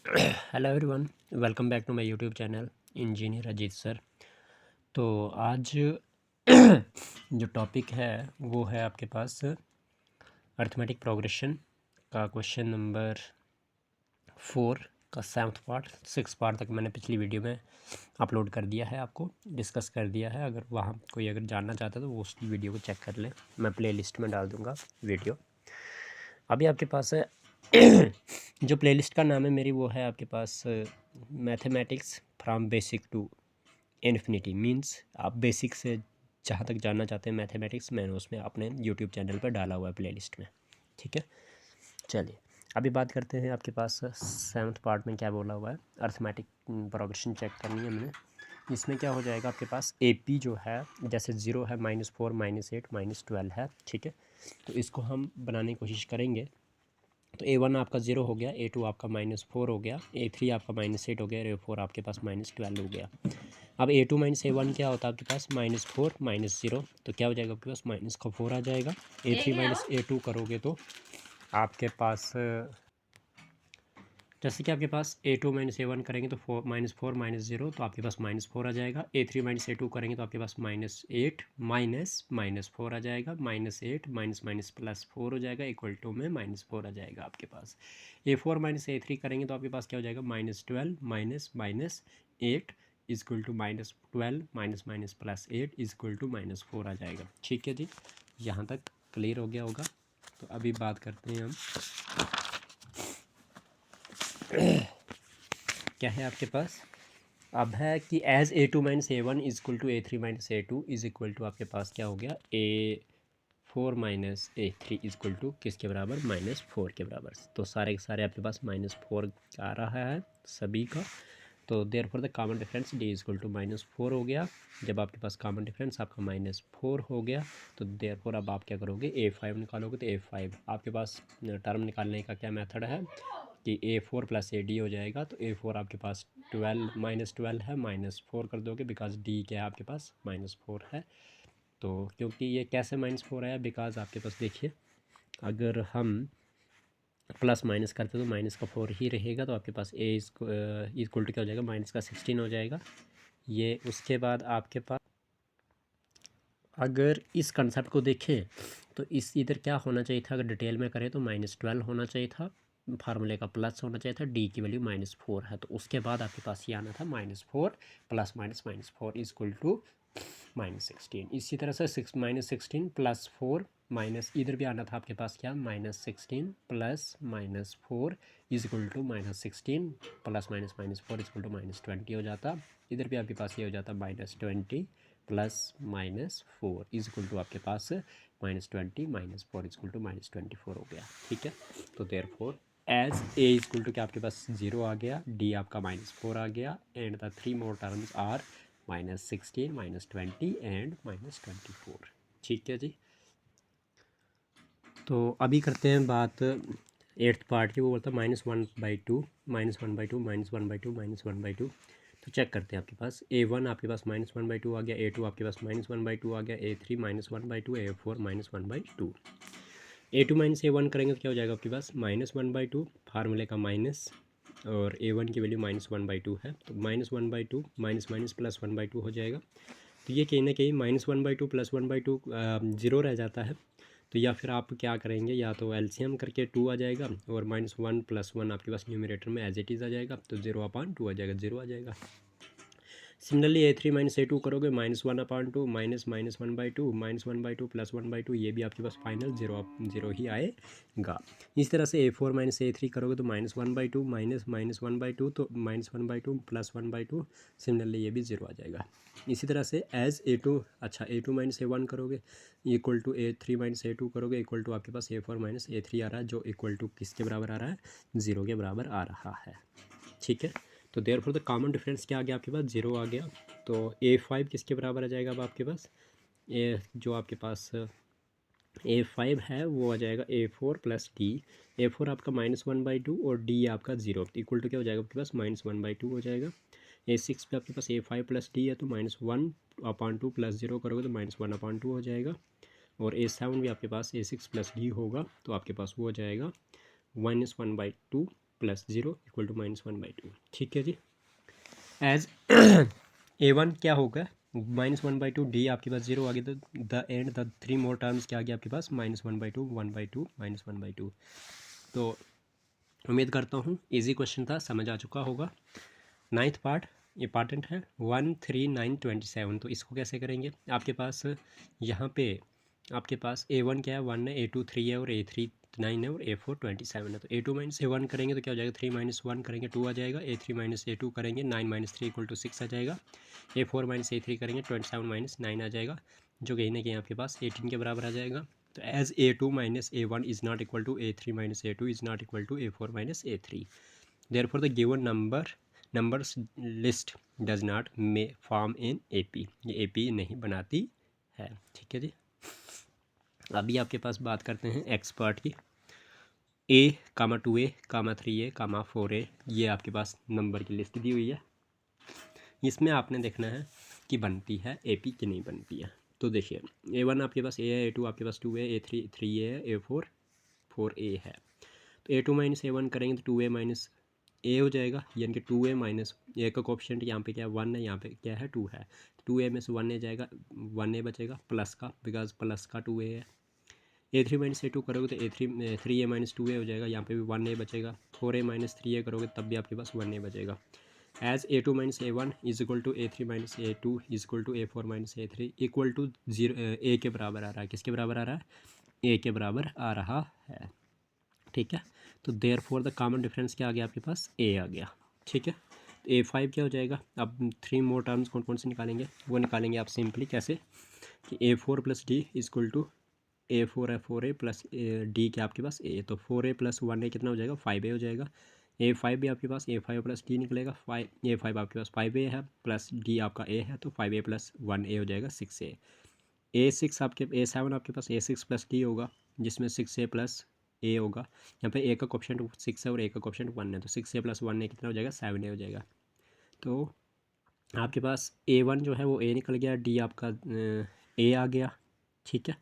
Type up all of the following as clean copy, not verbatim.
Hello everyone, welcome back to my YouTube channel engineer Ajit sir. तो आज जो topic है वो है आपके पास अर्थमेटिक प्रोग्रेशन का क्वेश्चन नंबर 4 का 7th पार्ट। 6 पार्ट तक मैंने पिछली वीडियो में अपलोड कर दिया है, आपको डिस्कस कर दिया है। अगर वहाँ कोई अगर जानना चाहता है तो वो उस वीडियो को चेक कर लें, मैं प्ले लिस्ट में डाल दूँगा वीडियो। अभी आपके पास है जो प्लेलिस्ट का नाम है मेरी, वो है आपके पास mathematics from basic to infinity. Means आप बेसिक से जहाँ तक जानना चाहते हैं मैथमेटिक्स, मैंने उसमें अपने यूट्यूब चैनल पर डाला हुआ है प्लेलिस्ट में। ठीक है, चलिए अभी बात करते हैं। आपके पास 7th पार्ट में क्या बोला हुआ है, अर्थमेटिक प्रोग्रेशन चेक करनी है हमने। इसमें क्या हो जाएगा आपके पास, ए पी जो है जैसे 0 है, -4 -8 -12 है। ठीक है, तो इसको हम बनाने की कोशिश करेंगे। तो A1 आपका 0 हो गया, A2 आपका -4 हो गया, A3 आपका -8 हो गया, A4 आपके पास -12 हो गया। अब A2 -A1 क्या होता है आपके पास, -4 -0, तो क्या हो जाएगा आपके पास, माइनस का 4 आ जाएगा। A3 A2 करोगे तो आपके पास जैसे कि आपके पास A2 A1 करेंगे तो -4 -0, तो आपके पास -4 आ जाएगा। A3 A2 करेंगे तो आपके पास -8 -4 आ जाएगा। -8 +4 हो जाएगा, इक्वल टू में -4 आ जाएगा आपके पास। A4 A3 करेंगे तो आपके पास क्या हो जाएगा, -12 -8 इजक्वल टू -12 -+8 इजक्वल टू -4 आ जाएगा। ठीक है जी, यहाँ तक क्लियर हो गया होगा। तो अभी बात करते हैं हम क्या है आपके पास। अब है कि as A2 -A1 is equal to A3 -A2 is equal to आपके पास क्या हो गया, A4 -A3 इजक्वल टू किसके बराबर, -4 के बराबर। तो सारे के सारे आपके पास -4 आ रहा है सभी का। तो therefore the common difference D is equal to -4 हो गया। जब आपके पास कॉमन डिफरेंस आपका -4 हो गया तो देयर फॉर अब आप क्या करोगे, A5 निकालोगे। तो A5 आपके पास टर्म निकालने का क्या मेथड है कि A4 + AD हो जाएगा। तो A4 आपके पास 12 -12 है, -4 कर दोगे बिकॉज D क्या है आपके पास, -4 है। तो क्योंकि ये कैसे -4 आया, बिकॉज आपके पास देखिए, अगर हम प्लस माइनस करते तो माइनस का 4 ही रहेगा। तो आपके पास A इक्वल टू क्या हो जाएगा, -16 हो जाएगा। ये उसके बाद आपके पास अगर इस कंसेप्ट को देखें तो इस इधर क्या होना चाहिए था, अगर डिटेल में करें तो -12 होना चाहिए था, फार्मूले का प्लस होना चाहिए था, डी की वैल्यू -4 है। तो उसके बाद आपके पास ये आना था -4 + -4 इजक्वल टू -16। इसी तरह से -16 + 4 माइनस इधर भी आना था आपके पास क्या, -16 + -4 इजक्वल टू -16 + -4 इजक्वल टू -20 हो जाता। इधर भी आपके पास ये हो जाता -20 + -4 इजक्वल टू आपके पास -20 -4 इजक्वल टू -24 हो गया। ठीक है, तो therefore as A is equal to क्या आपके पास 0 आ गया, D आपका -4 आ गया, and the 3 more terms are -16 -20 and -24। ठीक है जी, तो अभी करते हैं बात 8th पार्ट की। वो बोलता है -1/2 -1/2 -1/2 -1/2। तो चेक करते हैं। आपके पास A1 आपके पास -1/2 आ गया, A2 आपके पास -1/2 आ गया, A3 -1/2, A4 -1/2। A2 A1 करेंगे तो क्या हो जाएगा आपके पास, -1/2 फार्मूले का माइनस, और A1 की वैल्यू -1/2 है। तो -1/2 माइनस +1/2 हो जाएगा। तो ये कहीं ना कहीं -1/2 +1/2 ज़ीरो रह जाता है। तो या फिर आप क्या करेंगे, या तो एलसीएम करके 2 आ जाएगा, और -1 + 1 आपके पास न्यूमरेटर में एज इट इज़ आ जाएगा। तो 0/2 आ जाएगा, 0 आ जाएगा। सिमिलरली A3 A2 करोगे, -1/2 -1/2 -1/2 +1/2, ये भी आपके पास फाइनल 0 ही आएगा। इस तरह से A4 A3 करोगे तो -1/2 -1/2, तो -1/2 +1/2, सिमिलरली ये भी 0 आ जाएगा। इसी तरह से एज A2 A2 A1 करोगे इक्वल टू A3 A2 करोगे इक्वल टू आपके पास A4 A3 आ रहा है, जो इक्वल टू किसके बराबर आ रहा है, 0 के बराबर आ रहा है। ठीक है, तो therefore the common difference क्या आ गया आपके पास, 0 आ गया। तो A5 किसके बराबर आ जाएगा अब आपके पास, जो आपके पास A5 है वो आ जाएगा A4 + D। A4 आपका -1/2 और D आपका 0, इक्वल टू क्या हो जाएगा आपके पास, -1/2 हो जाएगा। A6 पे आपके पास A5 + D है, तो -1/2 + 0 करोगे तो -1/2 हो जाएगा। और A7 भी आपके पास A6 + D होगा, तो आपके पास वो हो जाएगा -1/2 प्लस 0 इक्वल टू -1/2। ठीक है जी। एज A1 क्या होगा, -1/2, डी आपके पास 0 आ गया, तो the end the 3 more terms क्या आ गया आपके पास, -1/2, 1/2, -1/2। तो उम्मीद करता हूँ इजी क्वेश्चन था, समझ आ चुका होगा। 9th पार्ट इंपॉर्टेंट है, 1, 3, 9, 27। तो इसको कैसे करेंगे, आपके पास यहाँ पे आपके पास A1 क्या है, 1 है, A2 3 है, और A3 9 है, और A4 27 है। तो A2 - A1 करेंगे तो क्या हो जाएगा, 3 - 1 करेंगे 2 आ जाएगा, A3 - A2 करेंगे 9 - 3 इक्वल टू 6 आ जाएगा, A4 - A3 करेंगे 27 - 9 आ जाएगा, जो कहीं ना कहीं आपके पास 18 के बराबर आ जाएगा। तो as A2 - A1 is not equal to A3 - A2 is not equal to A4 - A3, therefore the given numbers list does not may form in AP, ये AP नहीं बनाती है। ठीक है जी। अभी आपके पास बात करते हैं एक्सपर्ट की। A, 2A, 3A, 4A, ये आपके पास नंबर की लिस्ट दी हुई है। इसमें आपने देखना है कि बनती है AP कि नहीं बनती है। तो देखिए A1 आपके पास A है, A2 आपके पास 2A, A3 3A है, A4 4A है। तो A2 - A1 करेंगे तो 2A - A हो जाएगा, यानी कि 2A माइनस A का कोएफिशिएंट यहाँ पे क्या है 1 है, यहाँ पे क्या है 2 है, 2A में से 1A जाएगा, 1A बचेगा प्लस का, बिकॉज प्लस का 2A है। A3 - A2 करोगे तो A3 3A - 2A हो जाएगा, यहाँ पे भी 1A बचेगा। 4A - 3A करोगे तब भी आपके पास 1A बचेगा। As A2 - A1 is equal to A3 - A2 is equal to A4 - A3 equal to 0, A के बराबर आ रहा है। किसके बराबर आ रहा है, A के बराबर आ रहा है। ठीक है, तो therefore the common difference क्या आ गया आपके पास, A आ गया। ठीक है, तो A5 क्या हो जाएगा, अब 3 मोर टर्म्स कौन कौन से निकालेंगे, वो निकालेंगे आप सिंपली कैसे, कि A4 + D is equal to A4 है 4A प्लस D क्या आपके पास A, तो 4A + 1A कितना हो जाएगा, 5A हो जाएगा। A5 भी आपके पास A5 + D निकलेगा, A5 आपके पास 5A है प्लस D आपका A है, तो 5A + 1A हो जाएगा 6A। A7 आपके पास A6 + D होगा, जिसमें 6A + A होगा। यहाँ पे A का कोएफिशिएंट 6 है और A का कोएफिशिएंट 1 है, तो 6A + 1A कितना हो जाएगा, 7A हो जाएगा। तो आपके पास A1 जो है वो A निकल गया, D आपका A आ गया। ठीक है,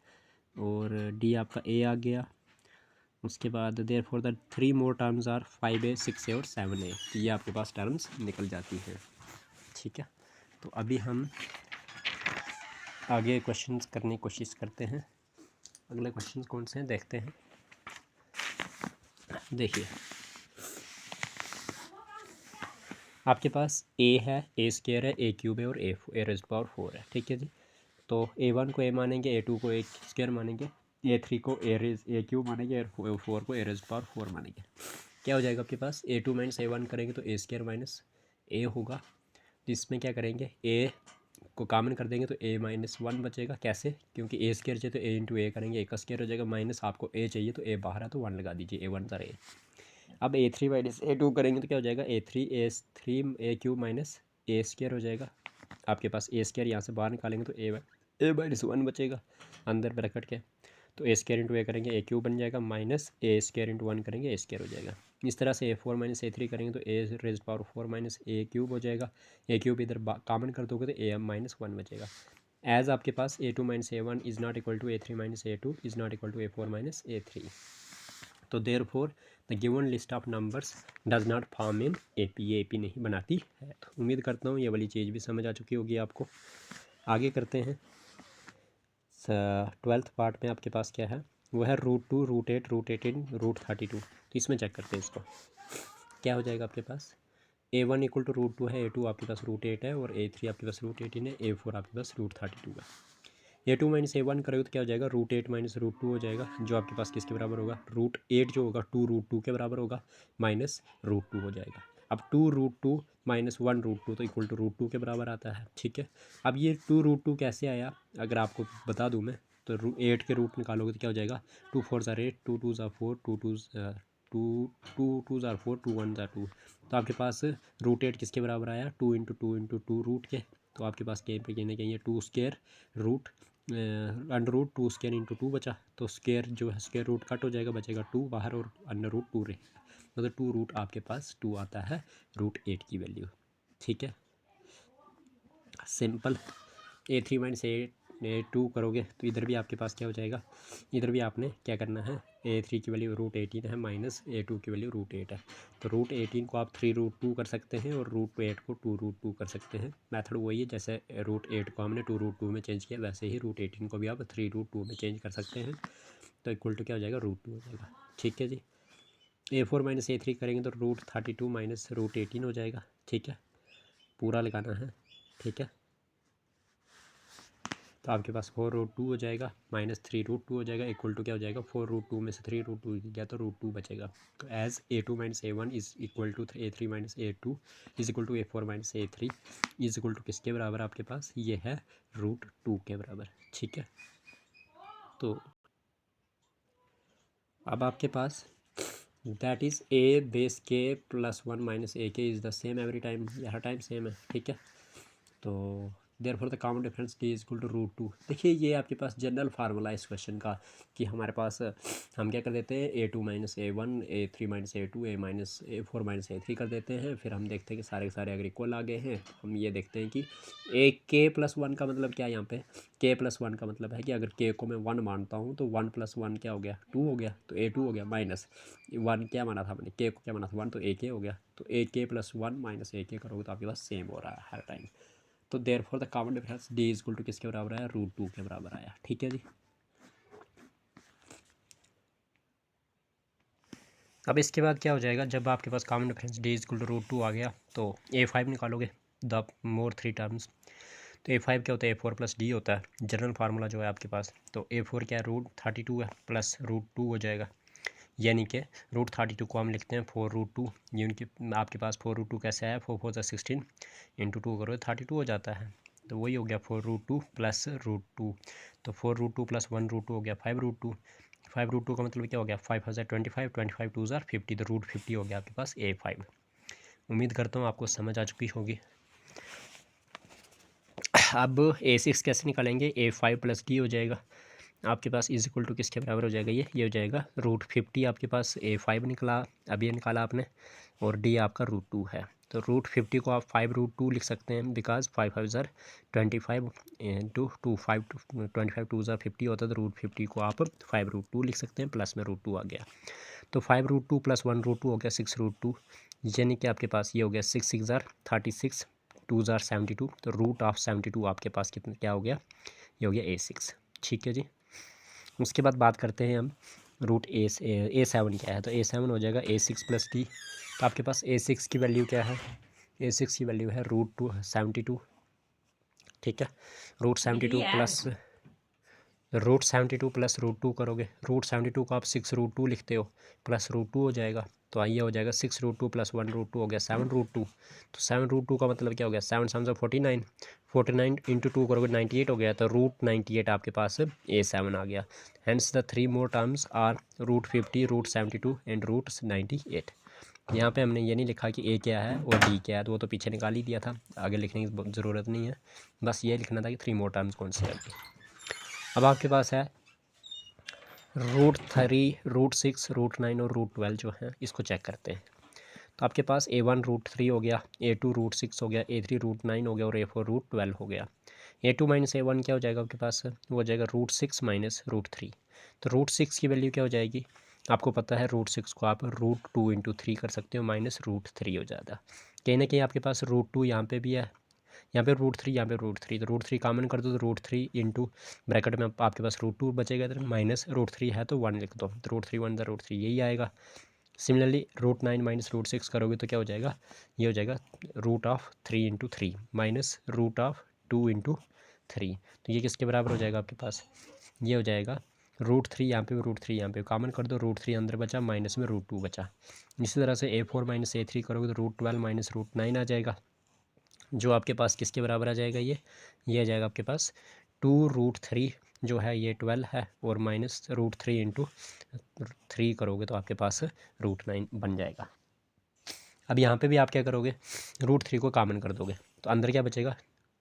और D आपका A आ गया। उसके बाद therefore the 3 more terms are 5A 6A और 7A, तो ये आपके पास टर्म्स निकल जाती हैं। ठीक है, तो अभी हम आगे क्वेश्चंस करने की कोशिश करते हैं। अगले क्वेश्चंस कौन से हैं देखते हैं। देखिए आपके पास A है, A² है, A³ है, और A⁴ है। ठीक है जी, तो A1 को A मानेंगे, A2 को A² मानेंगे, A3 को A³ मानेंगे, और A4 को A⁴ मानेंगे। क्या हो जाएगा आपके पास, A2 - A1 करेंगे तो A² - A होगा, जिसमें क्या करेंगे A को कॉमन कर देंगे तो A - 1 बचेगा। कैसे, क्योंकि A² चाहिए तो A × A करेंगे, A का स्क्वायर हो जाएगा, माइनस आपको A चाहिए तो A बाहर है तो 1 लगा दीजिए, A1 * A। अब A3 - A2 करेंगे तो क्या हो जाएगा, A3 A³ - A² हो जाएगा। आपके पास A² यहाँ से बाहर निकालेंगे तो A - 1 बचेगा अंदर ब्रैकेट के, तो A² × A करेंगे A³ बन जाएगा, माइनस A² × 1 करेंगे A² हो जाएगा। इस तरह से A4 - A3 करेंगे तो A⁴ - A³ हो जाएगा, A³ इधर कॉमन कर दोगे तो AM - 1 बचेगा। एज आपके पास A2 - A1 is not equal to A3 - A2 is not equal to A4 - A3, तो therefore the given list of numbers does not form in AP, ये AP नहीं बनाती है। तो उम्मीद करता हूँ ये वाली चीज़ भी समझ आ चुकी होगी आपको। आगे करते हैं। 12th पार्ट में आपके पास क्या है, वो है √2, √8, √18, √32। तो इसमें चेक करते हैं इसको, क्या हो जाएगा आपके पास। A1 इक्वल टू √2 है, A2 आपके पास √8 है, और A3 आपके पास √18 है, A4 आपके पास √32 है। A2 - A1 करोगे तो क्या हो जाएगा, √8 - √2 हो जाएगा, जो आपके पास किसके बराबर होगा, √8 जो होगा 2 √2 के बराबर होगा, माइनस √2 हो जाएगा। अब 2 √2 माइनस 1 √2 तो इक्वल टू √2 के बराबर आता है। ठीक है, अब ये 2 √2 कैसे आया, अगर आपको बता दूं मैं, तो 8 के रूट निकालोगे तो क्या हो जाएगा, 2 4 = 8, 2 2 = 4, 2 2 2 = 4, 2 1 = 2। तो आपके पास √8 किसके बराबर आया, 2 × 2 × 2 रूट के, तो आपके पास कहीं पे कहीं ना कहीं 2² रूट √2² × 2 बचा, तो स्क्वायर जो है स्क्वायर रूट कट हो जाएगा, बचेगा 2 बाहर, और √2 रहेगा, मतलब 2 रूट आपके पास 2 आता है √8 की वैल्यू। ठीक है, सिंपल। A3 - A2 करोगे तो इधर भी आपके पास क्या हो जाएगा, इधर भी आपने क्या करना है, A3 की वैल्यू √18 है माइनस A2 की वैल्यू √8 है। तो √18 को आप 3√2 कर सकते हैं और √8 को 2√2 कर सकते हैं। मेथड वही है, जैसे √8 को हमने 2√2 में चेंज किया वैसे ही √18 को भी आप 3√2 में चेंज कर सकते हैं। तो इक्वल टू क्या हो जाएगा, √2 हो जाएगा। ठीक है जी। A4 माइनस A3 करेंगे तो √32 माइनस √18 हो जाएगा। ठीक है, पूरा लगाना है। ठीक है, तो आपके पास 4√2 हो जाएगा माइनस 3√2 हो जाएगा इक्वल टू क्या हो जाएगा, 4√2 में से 3√2 गया तो √2 बचेगा। तो as A2 minus A1 is equal to A3 minus A2 is equal to A4 minus A3 is equal to किसके बराबर आपके पास, ये है √2 के बराबर। ठीक है, तो अब आपके पास that is A base K plus 1 minus AK is the same every time, हर टाइम सेम है। ठीक है, तो therefore the common difference D is equal to √2। देखिए ये आपके पास जनरल फार्मूला है इस क्वेश्चन का कि हमारे पास हम क्या कर देते हैं, A2 minus A1 A3 minus A2 A4 minus A3 कर देते हैं। फिर हम देखते हैं कि सारे के सारे अगर इक्वल आ गए हैं, हम ये देखते हैं कि K प्लस 1 का मतलब क्या है, यहाँ पे K प्लस 1 का मतलब है कि अगर K को मैं 1 मानता हूँ तो 1 प्लस 1 क्या हो गया, 2 हो गया। तो A2 हो गया माइनस 1 क्या माना था मैंने, K को क्या माना था 1, तो AK हो गया। तो AK प्लस 1 माइनस AK करोगे तो आपके पास सेम हो रहा है हर टाइम। तो therefore the common difference D is equal to किसके बराबर आया, √2 के बराबर आया। ठीक है जी। अब इसके बाद क्या हो जाएगा, जब आपके पास common difference D is equal to √2 आ गया तो A5 निकालोगे, द मोर 3 टर्म्स। तो A5 क्या होता है, A4 प्लस D होता है, जनरल फार्मूला जो है आपके पास। तो A4 क्या है, √32 है प्लस √2 हो जाएगा, यानी कि √32 को हम लिखते हैं 4√2। यूनिट की आपके पास 4√2 कैसे है, 4 4 16 इंटू 2 करो 32 हो जाता है। तो वही हो गया 4√2 प्लस √2। तो 4√2 प्लस 1√2 हो गया 5√2। 5√2 का मतलब क्या हो गया, 5 हज़ार 25, 25 2 हज़ार 50, तो √50 हो गया आपके पास A5। उम्मीद करता हूँ आपको समझ आ चुकी होगी। अब A6 कैसे निकालेंगे, A5 प्लस D हो जाएगा आपके पास इज इक्वल टू किसके बराबर हो जाएगा, ये हो जाएगा √50 आपके पास A5 निकला, अब ये निकाला आपने, और D आपका √2 है। तो √50 को आप 5√2 लिख सकते हैं, बिकॉज 5 5 हज़ार 25 इंटू 2 5 25 2 हज़ार 50 होता है। तो √50 को आप 5√2 लिख सकते हैं, प्लस में √2 आ गया। तो 5√2 प्लस 1√2 हो गया 6√2, यानी कि आपके पास ये हो गया 6 6 हज़ार 36 2 हज़ार 72। तो √72 आपके पास कितना क्या हो गया, ये हो गया A6। ठीक है जी। उसके बाद बात करते हैं हम A7 क्या है, तो A7 हो जाएगा A6 प्लस D। तो आपके पास A6 की वैल्यू क्या है, A6 की वैल्यू है √72। ठीक है, √72 प्लस √72 करोगे, √72 को आप 6√2 लिखते हो, प्लस √2 हो जाएगा। तो आइए हो जाएगा 6√2 प्लस 1√2 हो गया 7√2। तो 7√2 का मतलब क्या हो गया, 7 7 49, 49 इंटू 2 करोगे 98 हो गया। तो √98 आपके पास A7 आ गया। Hence the 3 more terms are √50, √72 and √98। यहाँ पे हमने ये नहीं लिखा कि A क्या है और D क्या है, तो वो तो पीछे निकाल ही दिया था, आगे लिखने की ज़रूरत नहीं है। बस ये लिखना था कि 3 मोर टर्म्स कौन से हैं। अब आपके पास है √3, √6, √9 और √12 जो है, इसको चेक करते हैं। तो आपके पास A1 √3 हो गया, A2 √6 हो गया, A3 √9 हो गया और A4 √12 हो गया। A2 माइनस A1 क्या हो जाएगा आपके पास, वो हो जाएगा √6 माइनस √3। तो √6 की वैल्यू क्या हो जाएगी, आपको पता है √6 को आप √2 इंटू 3 कर सकते हो, माइनस √3 हो जाता। कहीं ना कहीं आपके पास √2 यहाँ पे भी है, यहाँ पे √3, यहाँ पे √3, तो √3 कॉमन कर दो तो √3 इंटू ब्रैकेट में आपके पास √2 बचेगा, इधर माइनस √3 है तो 1 लिख दो, तो √3 1 √3 यही आएगा। सिमिलरली √9 माइनस √6 करोगे तो क्या हो जाएगा, ये हो जाएगा √3 इंटू 3 माइनस √2 इंटू 3। तो ये किसके बराबर हो जाएगा आपके पास, ये हो जाएगा √3 यहाँ पे √3 यहाँ पे कॉमन कर दो, √3 अंदर बचा, माइनस में √2 बचा। इसी तरह से A4 माइनस A3 करोगे तो √12 माइनस √9 आ जाएगा, जो आपके पास किसके बराबर आ जाएगा, ये आ जाएगा आपके पास 2√3 जो है ये 12 है, और माइनस √3 इंटू 3 करोगे तो आपके पास √9 बन जाएगा। अब यहाँ पे भी आप क्या करोगे, √3 को कॉमन कर दोगे तो अंदर क्या बचेगा,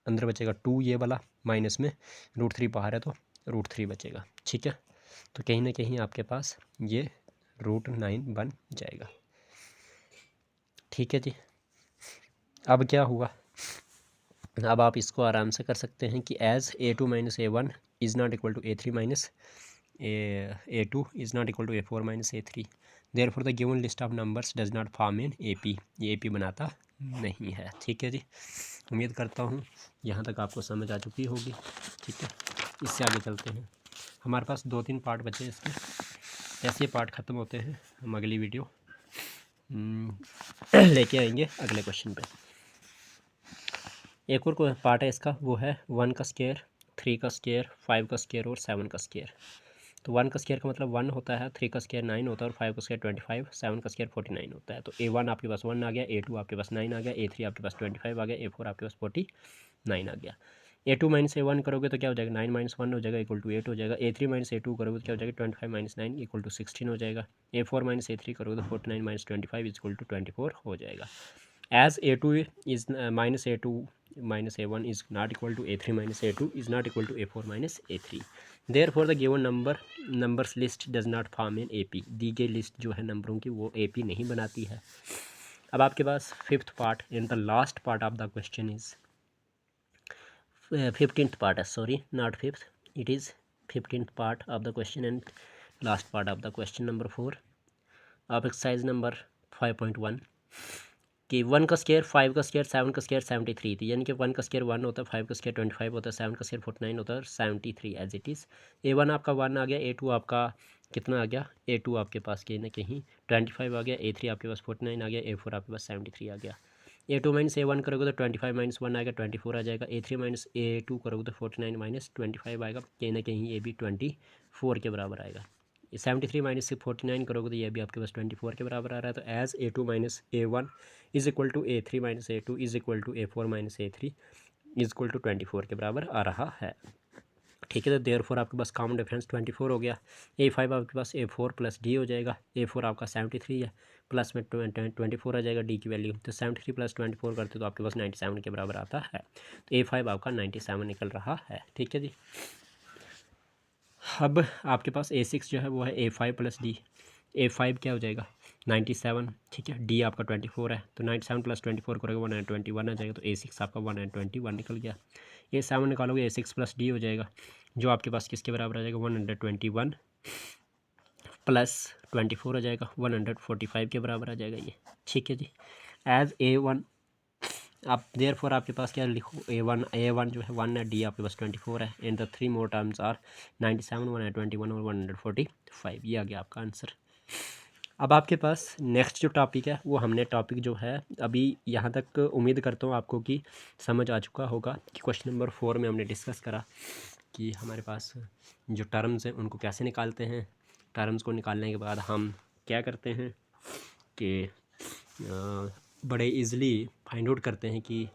अंदर बचेगा 2 ये वाला, माइनस में √3 बाहर है तो √3 बचेगा। ठीक है, तो कहीं ना कहीं आपके पास ये √9 बन जाएगा। ठीक है जी। अब क्या हुआ, अब आप इसको आराम से कर सकते हैं कि as A2 minus A1 is not equal to A3 minus A2 is not equal to A4 minus A3, therefore the given list of numbers does not form in AP, ये AP बनाता नहीं है। ठीक है जी, उम्मीद करता हूँ यहाँ तक आपको समझ आ चुकी होगी। ठीक है, इससे आगे चलते हैं। हमारे पास 2-3 पार्ट बचे हैं इसके, जैसे ये पार्ट ख़त्म होते हैं हम अगली वीडियो लेके आएंगे अगले क्वेश्चन पे। एक और पार्ट है इसका, वो है 1 का स्क्वायर, 3 का स्क्वायर, 5 का स्क्वायर और 7 का स्क्वायर। तो 1 का स्क्वायर का मतलब 1 होता है, 3 का स्क्वायर 9 होता है और 5 का स्क्वायर 25, 7 का स्क्वायर 49 होता है। तो A1 आपके पास 1 आ गया, A2 आपके पास 9 आ गया, A3 आपके पास 25 आ गया, A4 आपके पास 49 आ गया। A2 माइनस A1 करोगे तो क्या हो जाएगा, 9 माइनस 1 हो जाएगा इक्वल टू 8 हो जाएगा। A3 माइनस A2 करोगे तो क्या हो जाएगा, 25 माइनस 9 इक्वल टू 16 हो जाएगा। A4 माइनस A3 करोगे तो 49 माइनस 25 इक्वल टू 24 हो जाएगा। As A2 is minus A2 minus A1 is not equal to A3 minus A2 is not equal to A4 minus A3. Therefore the given numbers list does not form an AP. दी गई list जो है नंबरों की वो AP नहीं बनाती है। अब आपके पास fifth part and the last part of the question is 15th part, sorry, not fifth, it is 15th part of the question and last part of the question number 4 of exercise number 5.1 कि 1 का square, 5 का square, 7 का square 73 थी, यानी कि 1 का square 1 होता है, 5 का स्क्वायर 25 होता है, 7 का स्क्वायर 49 होता है और 73 एज इट इज़। A1 आपका 1 आ गया, A2 आपका कितना आ गया, A2 आपके पास कहीं ना कहीं 25 आ गया, A3 आपके पास 49 आ गया, A4 आपके पास 73 आ गया। A2 माइनस A1 करोगे तो 25 माइनस 1 आएगा, 24 आ जाएगा। A3 माइनस A2 करोगे तो 49 माइनस 25 आएगा, कहीं ना कहीं ये भी 24 के बराबर आएगा। 73 माइनस से 49 करोगे तो ये भी आपके पास 24 के बराबर आ रहा है। तो as A2 minus A1 is equal to A3 minus A2 is equal to A4 minus A3 is equal to 24 के बराबर आ रहा है। ठीक है, तो देयरफॉर आपके पास कॉमन डिफरेंस 24 हो गया। A5 आपके पास A4 प्लस D हो जाएगा। A4 आपका 73 है, प्लस में 24 आ जाएगा D की वैल्यू। तो 73 प्लस 24 करते तो आपके पास 97 के बराबर आता है। तो A5 आपका 97 निकल रहा है। ठीक है जी, अब आपके पास A6 जो है वो है A5 प्लस D। A5 क्या हो जाएगा, 97। ठीक है, D आपका 24 है, तो 97 प्लस 24 करोगे 121 आ जाएगा। तो A6 आपका 121 निकल गया। A7 निकालोगे A6 प्लस D हो जाएगा, जो आपके पास किसके बराबर आ जाएगा, 121 प्लस 24 आ जाएगा, 145 के बराबर आ जाएगा ये। ठीक है जी, एज A1 आप देयरफॉर आपके पास क्या लिखो, A1 जो है 1 है, D आपके पास 24 है, and the 3 more terms are 97, 121 और 145। ये आ गया आपका आंसर। अब आपके पास नेक्स्ट जो टॉपिक है वो हमने टॉपिक जो है अभी यहाँ तक उम्मीद करता हूँ आपको कि समझ आ चुका होगा कि क्वेश्चन नंबर 4 में हमने डिस्कस करा कि हमारे पास जो टर्म्स हैं उनको कैसे निकालते हैं। टर्म्स को निकालने के बाद हम क्या करते हैं कि बड़े इजीली फाइंड आउट करते हैं कि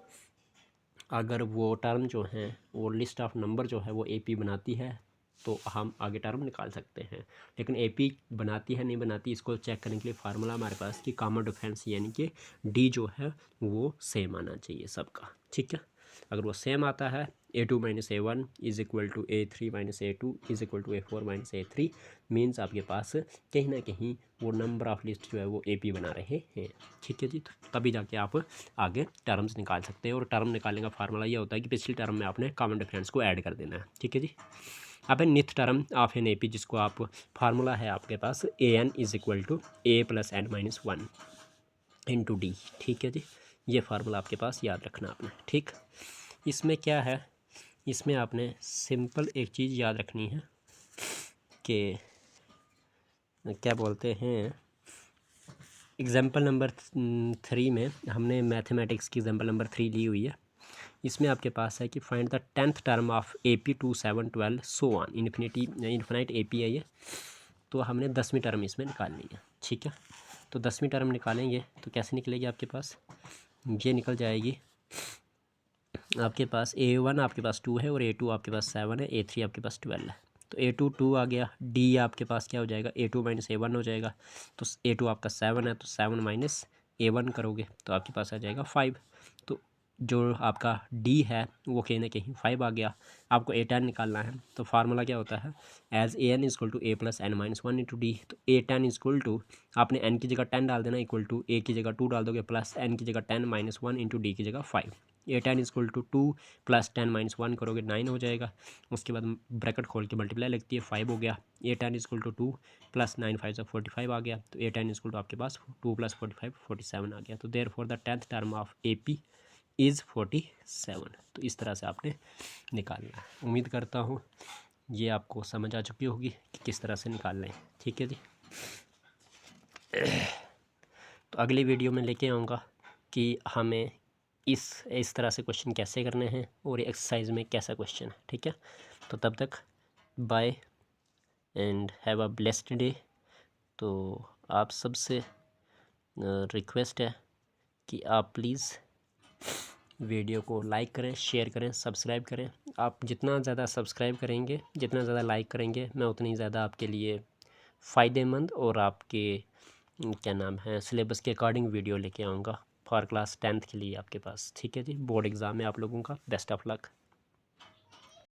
अगर वो टर्म जो हैं वो लिस्ट ऑफ नंबर जो है वो AP बनाती है तो हम आगे टर्म निकाल सकते हैं। लेकिन AP बनाती है नहीं बनाती, इसको चेक करने के लिए फार्मूला हमारे पास कि कॉमन डिफरेंस यानी कि D जो है वो सेम आना चाहिए सबका। ठीक है, अगर वो सेम आता है A2 minus A1 is equal to A3 minus A2 is equal to A4 minus A3 मीन्स आपके पास कहीं ना कहीं वो नंबर ऑफ लिस्ट जो है वो AP बना रहे हैं। ठीक है जी, तो तभी जाके आप आगे टर्म्स निकाल सकते हैं। और टर्म निकालने का फार्मूला ये होता है कि पिछली टर्म में आपने कॉमन डिफरेंस को ऐड कर देना है। ठीक है जी, अब है nth term of an AP, जिसको आप फार्मूला है आपके पास AN is equal to A plus N minus 1 into D। ठीक है जी, ये फार्मूला आपके पास याद रखना आपने। ठीक, इसमें क्या है, इसमें आपने सिंपल एक चीज़ याद रखनी है कि क्या बोलते हैं, एग्जाम्पल नंबर 3 में हमने मैथमेटिक्स की एग्जाम्पल नंबर 3 ली हुई है। इसमें आपके पास है कि find the 10th term of AP 2 7 12 so on infinite AP है ये। तो हमने 10वीं टर्म इसमें निकालनी है। ठीक है, तो 10वीं टर्म निकालेंगे तो कैसे निकलेगी आपके पास, ये निकल जाएगी आपके पास A1 आपके पास 2 है और A2 आपके पास 7 है, A3 आपके पास 12 है। तो A2 2 आ गया, D आपके पास क्या हो जाएगा, A2 माइनस A1 हो जाएगा। तो A2 आपका 7 है, तो 7 माइनस A1 करोगे तो आपके पास आ जाएगा 5। तो जो आपका D है वो कहीं ना कहीं 5 आ गया। आपको A10 निकालना है, तो फार्मूला क्या होता है, as AN is equal to A plus N minus 1 into D। तो A10 इजक्वल टू आपने N की जगह 10 डाल देना, इक्वल टू A की जगह 2 डाल दोगे, प्लस N की जगह 10 माइनस 1 इंटू D की जगह 5। ए 10 इक्वल टू 2 प्लस 10 माइनस 1 करोगे 9 हो जाएगा। उसके बाद ब्रैकेट खोल के मल्टीप्लाई लगती है 5 हो गया। ए 10 इक्वल टू 2 प्लस 9 5 से 45 आ गया। तो ए 10 इक्वल टू आपके पास 2 प्लस 45 47 आ गया। तो therefore the 10th term of A P is 47। तो इस तरह से आपने निकालना है। उम्मीद करता हूँ ये आपको समझ आ चुकी होगी कि किस तरह से निकालना है। ठीक है जी। तो अगली वीडियो में लेके आऊँगा कि हमें इस तरह से क्वेश्चन कैसे करने हैं और एक्सरसाइज में कैसा क्वेश्चन है। ठीक है, तो तब तक bye and have a blessed day. तो आप सबसे रिक्वेस्ट है कि आप प्लीज़ वीडियो को लाइक करें, शेयर करें, सब्सक्राइब करें। आप जितना ज़्यादा सब्सक्राइब करेंगे, जितना ज़्यादा लाइक करेंगे, मैं उतनी ज़्यादा आपके लिए फ़ायदेमंद और आपके क्या नाम है सिलेबस के अकॉर्डिंग वीडियो लेके आऊँगा फॉर क्लास 10th के लिए आपके पास। ठीक है जी, बोर्ड एग्ज़ाम है आप लोगों का। Best of luck.